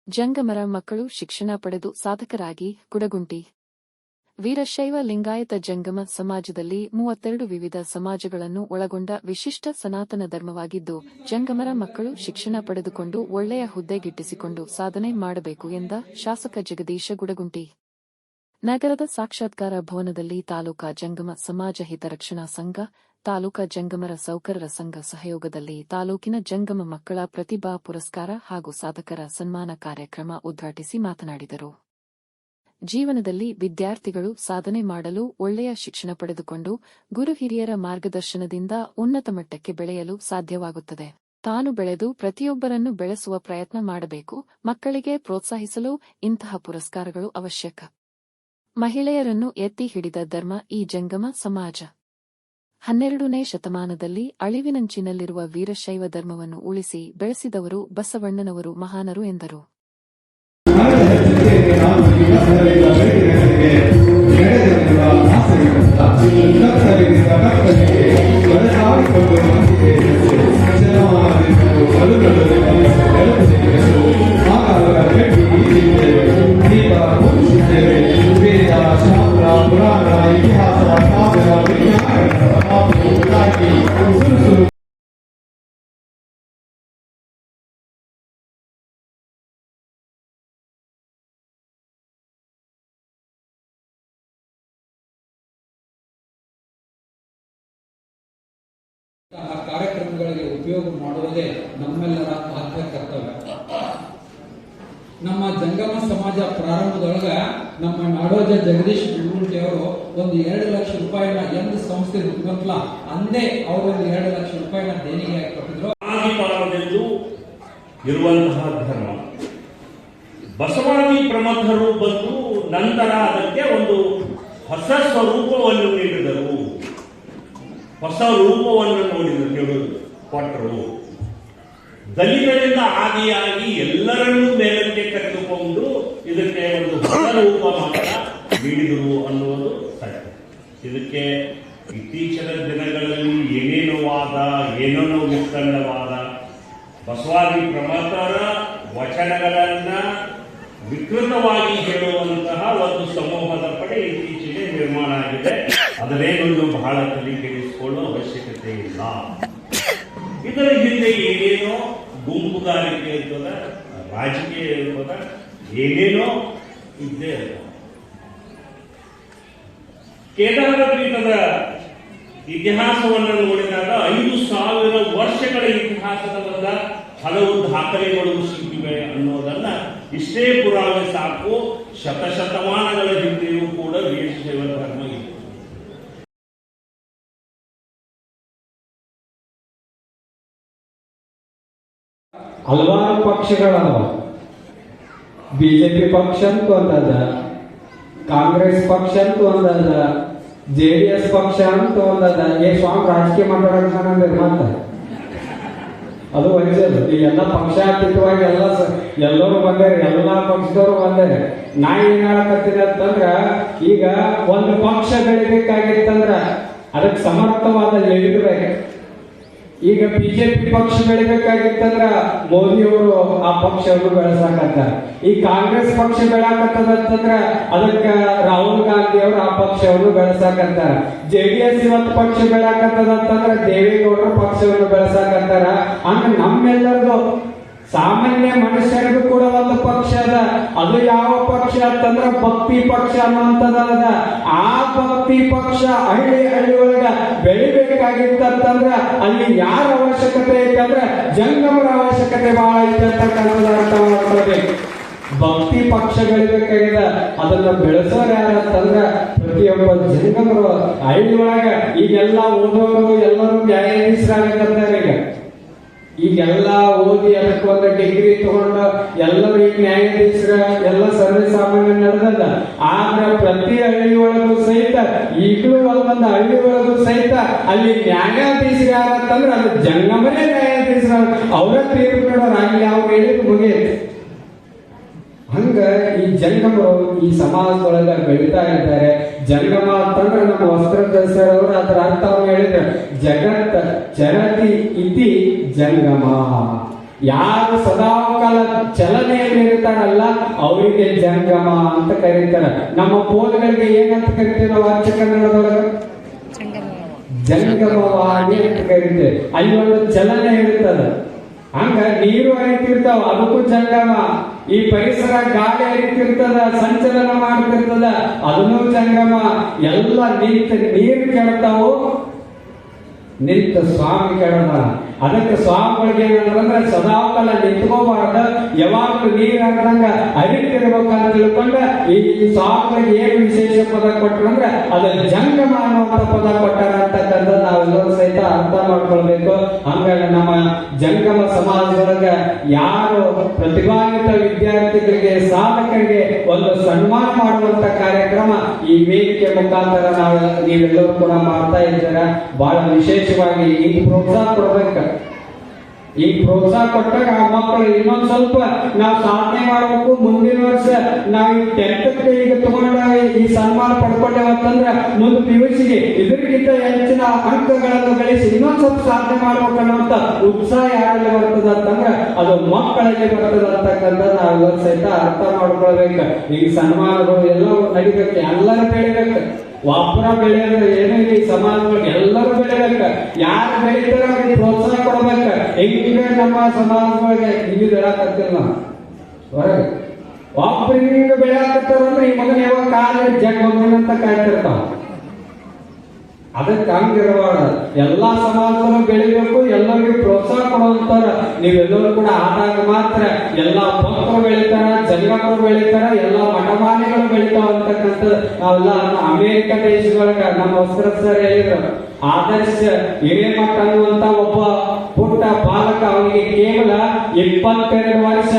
ಜಂಗಮರ ಮಕ್ಕಳು ಶಿಕ್ಷಣ ಪಡೆದು ಸಾಧಕರಾಗಿ ಗುಡಗುಂಟಿ ವೀರಶೈವ ಲಿಂಗಾಯತ ಜಂಗಮ ಸಮಾಜದಲ್ಲಿ 32 ವಿವಿಧ ಸಮಾಜಗಳನ್ನು ಒಳಗೊಂಡ ವಿಶಿಷ್ಟ ಸನಾತನ ಧರ್ಮವಾಗಿದ್ದು, ಜಂಗಮರ ಮಕ್ಕಳು ಶಿಕ್ಷಣ ಪಡೆದುಕೊಂಡು ಒಳ್ಳೆಯ ಹುದ್ದೆಗಿಟ್ಟಿಸಿಕೊಂಡು ಸಾಧನೆ ಮಾಡಬೇಕು ಎಂದ ಶಾಸಕ ಜಗದೀಶ ಗುಡಗುಂಟಿ. ನಗರದ ಸಾಕ್ಷಾತ್ಕಾರ ಭವನದಲ್ಲಿ ತಾಲೂಕಾ ಜಂಗಮ ಸಮಾಜ ಹಿತರಕ್ಷಣಾ ಸಂಘ, ತಾಲೂಕಾ ಜಂಗಮರ ಸೌಕರರ ಸಂಘ ಸಹಯೋಗದಲ್ಲಿ ತಾಲೂಕಿನ ಜಂಗಮ ಮಕ್ಕಳ ಪ್ರತಿಭಾ ಪುರಸ್ಕಾರ ಹಾಗೂ ಸಾಧಕರ ಸನ್ಮಾನ ಕಾರ್ಯಕ್ರಮ ಉದ್ಘಾಟಿಸಿ ಮಾತನಾಡಿದರು. ಜೀವನದಲ್ಲಿ ವಿದ್ಯಾರ್ಥಿಗಳು ಸಾಧನೆ ಮಾಡಲು ಒಳ್ಳೆಯ ಶಿಕ್ಷಣ ಪಡೆದುಕೊಂಡು ಗುರು ಹಿರಿಯರ ಮಾರ್ಗದರ್ಶನದಿಂದ ಉನ್ನತ ಮಟ್ಟಕ್ಕೆ ಬೆಳೆಯಲು ಸಾಧ್ಯವಾಗುತ್ತದೆ. ತಾನು ಬೆಳೆದು ಪ್ರತಿಯೊಬ್ಬರನ್ನು ಬೆಳೆಸುವ ಪ್ರಯತ್ನ ಮಾಡಬೇಕು. ಮಕ್ಕಳಿಗೆ ಪ್ರೋತ್ಸಾಹಿಸಲು ಇಂತಹ ಪುರಸ್ಕಾರಗಳು ಅವಶ್ಯಕ. ಮಹಿಳೆಯರನ್ನು ಎತ್ತಿ ಹಿಡಿದ ಧರ್ಮ ಈ ಜಂಗಮ ಸಮಾಜ. 12ನೇ ಶತಮಾನದಲ್ಲಿ ಅಳಿವಿನಂಚಿನಲ್ಲಿರುವ ವೀರಶೈವ ಧರ್ಮವನ್ನು ಉಳಿಸಿ ಬೆಳೆಸಿದವರು ಬಸವಣ್ಣನವರು ಮಹಾನರು ಎಂದರು. ಕಾರ್ಯಕ್ರಮಗಳಿಗೆ ಉಪಯೋಗ ಮಾಡುವುದೇ ನಮ್ಮೆಲ್ಲರ ಆದ್ಯ ಕರ್ತವ್ಯ. ನಮ್ಮ ಜಂಗಮ ಸಮಾಜ ಪ್ರಾರಂಭದೊಳಗ ನಮ್ಮ ನಾಡೋಜ ಜಗದೀಶ್ ಗುಡಗುಂಟಿ ಅವರು ಒಂದು 2 ಲಕ್ಷ ರೂಪಾಯಿನ ಎಂದು ಸಂಸ್ಥೆ ಹುಟ್ಟುತ್ತಲ್ಲ ಅಂದೇ ಅವರು ಒಂದು 2 ಲಕ್ಷ ರೂಪಾಯಿನ ದೇಣಿಗೆಯಾಗಿ ಕೊಟ್ಟಿದ್ರು. ಇರುವಂತಹ ಧರ್ಮ ಬಸವಾದಿ ಪ್ರಮಥರು ಬಂದು ನಂತರ ಅದಕ್ಕೆ ಒಂದು ಹೊಸ ಸ್ವರೂಪವನ್ನು ನೀಡಿದರು, ಹೊಸ ರೂಪವನ್ನು ಕೊಟ್ಟರು. ದಲಿತರಿಂದ ಆದಿಯಾಗಿ ಎಲ್ಲರನ್ನೂ ಮೇಲಕ್ಕೆ ಕರೆದುಕೊಂಡು ಇದಕ್ಕೆ ಒಂದು ಹೊಸ ರೂಪ ಮಾತ್ರ ನೀಡಿದರು ಅನ್ನುವುದು ಸತ್ಯ. ಇದಕ್ಕೆ ಇತ್ತೀಚಿನ ದಿನಗಳಲ್ಲಿ ಏನೇನೋ ವಾದ, ಏನೇನೋ ವಿಸ್ತರಣವಾದ, ಬಸವಾದಿ ಪ್ರಮಥರ ವಚನಗಳನ್ನ ವಿಕೃತವಾಗಿ ಹೇಳುವಂತಹ ಒಂದು ಸಮೂಹದ ಪಡೆ ಇತ್ತೀಚೆಗೆ ನಿರ್ಮಾಣ ಆಗಿದೆ. ಅದನ್ನೇನೊಂದು ಬಹಳ ತಲೆಕೆಡಿಸಿಕೊಳ್ಳುವ ಅವಶ್ಯಕತೆ ಇಲ್ಲ. ಇದರ ಹಿಂದೆ ಏನೇನೋ ಗುಂಪುಗಾರಿಕೆ ಇರ್ತದ, ರಾಜಕೀಯ ಇರ್ತದ, ಏನೇನೋ ಇದ್ದೇ ಇರ್ತದ. ಕೇದಾರ ಪೀಠದ ಇತಿಹಾಸವನ್ನು ನೋಡಿದಾಗ 5,000 ವರ್ಷಗಳ ಇತಿಹಾಸದ ಹಲವು ದಾಖಲೆಗಳು ಸಿಕ್ಕಿವೆ ಅನ್ನೋದನ್ನ ಇಷ್ಟೇ ಪುರಾವೆ ಸಾಕು. ಶತಶತಮಾನಗಳ ಹಿಂದೆಯೂ ಕೂಡ ವೀರಶೈವ ಧರ್ಮ ಇದೆ. ಹಲವಾರು ಪಕ್ಷಗಳವ. ಬಿಜೆಪಿ ಪಕ್ಷ ಅಂತ ಒಂದದ, ಕಾಂಗ್ರೆಸ್ ಪಕ್ಷ ಅಂತ ಒಂದದ, JDS ಪಕ್ಷ ಅಂತ ಒಂದದ. ಸ್ವಾಮಿ ರಾಜಕೀಯ ಮಾತಾಡೋದು ಮಾತ ಅದು ವಹಿಸೋದು. ಈಗೆಲ್ಲ ಪಕ್ಷಾತೀತವಾಗಿ ಎಲ್ಲರೂ ಬಂದಾರೆ, ಎಲ್ಲಾ ಪಕ್ಷದವರು ಬಂದಾರೆ. ನಾ ಏನ್ ಹೇಳಕತ್ತೀನಿ ಅಂತಂದ್ರ, ಈಗ ಒಂದು ಪಕ್ಷ ಬೆಳಿಬೇಕಾಗಿತ್ತಂದ್ರ ಅದಕ್ಕೆ ಸಮರ್ಥವಾದ ಲೀಡರ್ ಬೇಕು. ಈಗ ಬಿಜೆಪಿ ಪಕ್ಷ ಬೆಳಿಬೇಕಾಗಿತ್ತಂದ್ರ ಮೋದಿಯವರು ಆ ಪಕ್ಷವನ್ನು ಬೆಳೆಸಾಕತ್ತಾರ. ಈ ಕಾಂಗ್ರೆಸ್ ಪಕ್ಷ ಬೆಳಕತ್ತದಂತಂದ್ರ ಅದಕ್ಕ ರಾಹುಲ್ ಗಾಂಧಿ ಅವರು ಆ ಪಕ್ಷವನ್ನು ಬೆಳೆಸಾಕತ್ತಾರ. JDS ಇವತ್ತು ಪಕ್ಷ ಬೆಳಕತ್ತದಂತಂದ್ರ ದೇವೇಗೌಡರ ಪಕ್ಷವನ್ನು ಬೆಳೆಸಾಕತ್ತಾರ. ಹಂಗ ನಮ್ಮೆಲ್ಲರದು ಸಾಮಾನ್ಯ ಮನುಷ್ಯರಿಗೂ ಕೂಡ ಒಂದು ಪಕ್ಷ ಅದ. ಅದು ಯಾವ ಪಕ್ಷ ಅಂತಂದ್ರ ಭಕ್ತಿ ಪಕ್ಷ ಅನ್ನುವಂಥದ. ಆ ಭಕ್ತಿ ಪಕ್ಷ ಹಳ್ಳಿ ಒಳಗ ಬೆಳಿಬೇಕಾಗಿತ್ತಂದ್ರ ಅಲ್ಲಿ ಯಾರ ಅವಶ್ಯಕತೆ ಐತೆ ಅಂದ್ರೆ ಜಂಗಮರ ಅವಶ್ಯಕತೆ ಬಹಳ ಐತೆ ಅಂತಕ್ಕಂಥದ್ದು ಅರ್ಥ ಮಾಡ್ಕೊಳ್ಬೇಕು. ಭಕ್ತಿ ಪಕ್ಷ ಬೆಳಿಬೇಕಾಗಿದೆ, ಅದನ್ನ ಬೆಳೆಸೋರು ಯಾರಂತಂದ್ರ ಪ್ರತಿಯೊಬ್ಬ ಜಂಗಮರು ಹಳ್ಳಿ ಒಳಗ. ಈಗೆಲ್ಲ ಓದೋರು ಎಲ್ಲರೂ ನ್ಯಾಯಾಧೀಶರಾಗತ್ತಾರೆ. ಈಗೆಲ್ಲ ಓದಿ ಅದಕ್ಕೆ ಒಂದು ಡಿಗ್ರಿ ತಗೊಂಡು ಎಲ್ಲರೂ ಈಗ ನ್ಯಾಯಾಧೀಶರ ಎಲ್ಲ ಸರ್ವೇ ಸಾಮಾನ್ಯ ನಡೆದದ. ಆದ್ರೆ ಪ್ರತಿ ಹಳ್ಳಿ ಒಳಗೂ ಸಹಿತ, ಈಗಲೂ ಒಂದೊಂದು ಹಳ್ಳಿ ಒಳಗೂ ಸಹಿತ ಅಲ್ಲಿ ನ್ಯಾಯಾಧೀಶರು ಯಾರಂತಂದ್ರೆ ಅದು ಜಂಗಮರೇ ನ್ಯಾಯಾಧೀಶರ. ಅವರ ತೀರ್ಪು ನೋಡೋರು ಅಲ್ಲಿ ಅವ್ರು ಹೇಳಿದ್ ಮುಗಿಯುತ್ತೆ. ಹಂಗ ಈ ಜಂಗಮರು ಈ ಸಮಾಜದೊಳಗ ಬೆಳೀತಾ ಇದ್ದಾರೆ. ಜಂಗಮ ಅಂತಂದ್ರೆ ನಮ್ಮ ವಸ್ತ್ರಧರ್ ಅವರು ಅದರ ಅರ್ಥ ಹೇಳಿದ್ರೆ, ಜಗತ್ ಚರತಿ ಇತಿ ಜಂಗಮ. ಯಾರು ಸದಾಕಾಲ ಚಲನೆಯಲ್ಲಿ ಇರ್ತಾರಲ್ಲ ಅವರಿಗೆ ಜಂಗಮ ಅಂತ ಕರೀತಾರೆ. ನಮ್ಮ ಪೋಲ್ಗಳಿಗೆ ಏನಂತ ಕರಿತೀವಿ ನಾವು ಅಚ್ಚ ಕನ್ನಡದೊಳಗೆ? ಜಂಗಮವಾಣಿ ಅಂತ ಕರೀತೇವೆ. ಅಲ್ಲಿ ಒಂದು ಚಲನೆ ಇರ್ತದ. ಹಂಗ ನೀರು ಹರಿತಿರ್ತಾವ, ಅದಕ್ಕೂ ಜಂಗಮ. ಈ ಪರಿಸರ ಗಾಳಿ ಹರಿತಿರ್ತದ, ಸಂಚಲನ ಮಾಡ್ತಿರ್ತದ, ಅದನ್ನೂ ಜಂಗಮ. ಎಲ್ಲ ನಿಂತ ನೀರು ಕೆಡ್ತಾವು, ನಿಂತ ಸ್ವಾಮಿ ಕೆಡದ. ಅದಕ್ಕೆ ಸ್ವಾಮಿಗಳಿಗೆ ಏನಂದ್ರೆ ಸದಾಕಾಲ ನಿಂತ್ಕೋಬಾರ್ದ, ಯಾವಾಗಲೂ ನೀರ್ ಹಾಕಂಗ ಹರಿತಿರ್ಬೇಕಂತ ತಿಳ್ಕೊಂಡ ಈ ಸ್ವಾಮಿಗಳಿಗೆ ಏನು ವಿಶೇಷ ಪದ ಕೊಟ್ಟರಂದ್ರೆ ಅದು ಜಂಗಮ ಅನ್ನುವಂತ ಪದ ಕೊಟ್ಟಾರ ಅಂತಕ್ಕಂಥ ನಾವೆಲ್ಲರೂ ಸಹಿತ ಅರ್ಥ ಮಾಡ್ಕೊಳ್ಬೇಕು. ಹಂಗಾಗಿ ನಮ್ಮ ಜಂಗಮ ಸಮಾಜದೊಳಗ ಯಾರು ಪ್ರತಿಭಾನ್ವಿತ ವಿದ್ಯಾರ್ಥಿಗಳಿಗೆ, ಸಾಧಕರಿಗೆ ಒಂದು ಸನ್ಮಾನ ಮಾಡುವಂತ ಕಾರ್ಯಕ್ರಮ ಈ ವೇದಿಕೆ ಮುಖಾಂತರ ನೀವೆಲ್ಲರೂ ಕೂಡ ಮಾಡ್ತಾ ಇದ್ದೀರಾ. ಬಹಳ ವಿಶೇಷವಾಗಿ ಈ ಪ್ರೋತ್ಸಾಹ ಕೊಡ್ಬೇಕು. ಈ ಪ್ರೋತ್ಸಾಹ ಕೊಟ್ಟಾಗ ಆ ಮಕ್ಕಳು ಇನ್ನೊಂದ್ ಸ್ವಲ್ಪ ನಾವು ಸಾಧನೆ ಮಾಡಬೇಕು. ಮುಂದಿನ ವರ್ಷ ನಾವು 10th ಈಗ ತಗೊಂಡ ಈ ಸನ್ಮಾನ ಪಡ್ಕೊಂಡೇವಂತಂದ್ರ ಮುಂದೆ PUCಗೆ ಇದಕ್ಕಿಂತ ಹೆಚ್ಚಿನ ಅಂಕಗಳನ್ನು ಗಳಿಸಿ ಇನ್ನೊಂದ್ ಸ್ವಲ್ಪ ಸಾಧನೆ ಮಾಡ್ಬೇಕು ಅನ್ನುವಂತ ಉತ್ಸಾಹ ಯಾರಲ್ಲಿ ಬರ್ತದ ಅಂತಂದ್ರ ಅದು ಮಕ್ಕಳಲ್ಲಿ ಬರ್ತದ ಅಂತಕ್ಕಂಥ ನಾವೆಲ್ಲರೂ ಸಹಿತ ಅರ್ಥ ಮಾಡ್ಕೊಳ್ಬೇಕು. ಈ ಸನ್ಮಾನಗಳು ಎಲ್ಲವೂ ನಡಿಬೇಕು, ಎಲ್ಲರೂ ಬೆಳಿಬೇಕು. ಒಬ್ಬರ ಬೆಳೆಯೋದು ಏನೋ ಈ ಸಮಾಜಗಳಿಗೆ ಎಲ್ಲರೂ ಬೆಳಿಬೇಕು. ಯಾರು ಬೆಳಿತಾರ ಅವ್ರಿಗೆ ಪ್ರೋತ್ಸಾಹ ಕೊಡ್ಬೇಕು. ಹೆಂಗ ನಮ್ಮ ಸಮಾಜಗಳಿಗೆ ಹಿಂಗೆ ಬೆಳಕತ್ತಿಲ್ಲ ಹೊರಗೆ ಒಬ್ರು ಹಿಂಗ ಬೆಳಕತ್ತಾರ ಅಂದ್ರೆ ಈ ಮಗನ ಯಾವಾಗ ಕಾಲ ಜಗ್ಗಂತ ಕಾಯ್ತಿರ್ತಾವ. ಅದಕ್ಕೆ ಹಂಗಿರಬಾರ್ದ. ಎಲ್ಲಾ ಸಮಾಜದಲ್ಲೂ ಬೆಳಿಬೇಕು, ಎಲ್ಲರಿಗೂ ಪ್ರೋತ್ಸಾಹ ಕೊಡುವಂತಾರ ನೀವೆಲ್ಲರೂ ಕೂಡ ಆದಾಗ ಮಾತ್ರ ಎಲ್ಲಾ ಭಕ್ತರು ಬೆಳಿತಾರ, ಜಂಗಮರು ಬೆಳಿತಾರ, ಎಲ್ಲಾ ಮಠಮಾನಿಗಳು ಬೆಳಿತಾವ ಅಂತಕ್ಕಂಥ ನಾವೆಲ್ಲ ಅಮೇರಿಕ ದೇಶದೊಳಗ ನಮ್ಮ ವಸ್ತ್ರ ಸರ್ ಹೇಳಿದ್ರು. ಆದರ್ಶ ಹಿರೇಮಠ ಅನ್ನುವಂತ ಒಬ್ಬ ಪುಟ್ಟ ಬಾಲಕ, ಅವನಿಗೆ ಕೇವಲ 22 ವರ್ಷ.